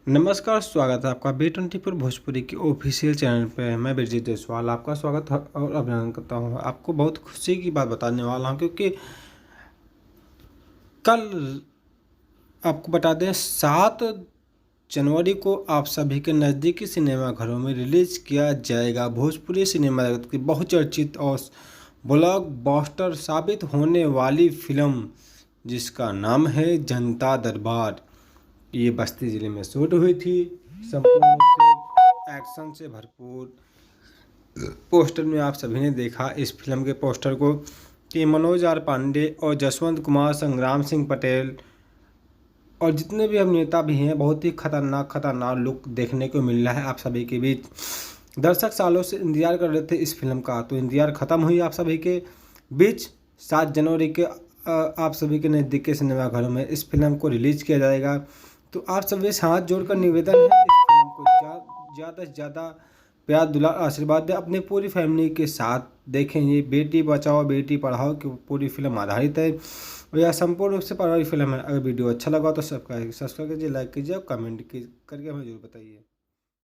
नमस्कार, स्वागत है आपका B24 भोजपुरी के ऑफिशियल चैनल पे। मैं बिरजीत देसवाल आपका स्वागत और अभिनंदन करता हूँ। आपको बहुत खुशी की बात बताने वाला हूँ क्योंकि कल आपको बता दें 7 जनवरी को आप सभी के नज़दीकी सिनेमा घरों में रिलीज किया जाएगा भोजपुरी सिनेमा जगत की बहुचर्चित और ब्लॉकबस्टर साबित होने वाली फिल्म, जिसका नाम है जनता दरबार। ये बस्ती ज़िले में शूट हुई थी। संपूर्ण रूप से एक्शन से भरपूर पोस्टर में आप सभी ने देखा इस फिल्म के पोस्टर को कि मनोज आर पांडे और जसवंत कुमार, संग्राम सिंह पटेल और जितने भी अभिनेता भी हैं, बहुत ही खतरनाक लुक देखने को मिल रहा है आप सभी के बीच। दर्शक सालों से इंतजार कर रहे थे इस फिल्म का, तो इंतजार ख़त्म हुई आप सभी के बीच। 7 जनवरी के आप सभी के नज़दीकी सिनेमा घरों में इस फिल्म को रिलीज किया जाएगा। तो आप सभी से हाथ जोड़कर निवेदन है, इस फिल्म को ज़्यादा से ज़्यादा प्यार दुलार आशीर्वाद दें, अपनी पूरी फैमिली के साथ देखें। ये बेटी बचाओ बेटी पढ़ाओ की पूरी फिल्म आधारित है और यह संपूर्ण रूप से पारिवारिक फिल्म है। अगर वीडियो अच्छा लगा तो सब्सक्राइब कीजिए, लाइक कीजिए और कमेंट करके हमें जरूर बताइए।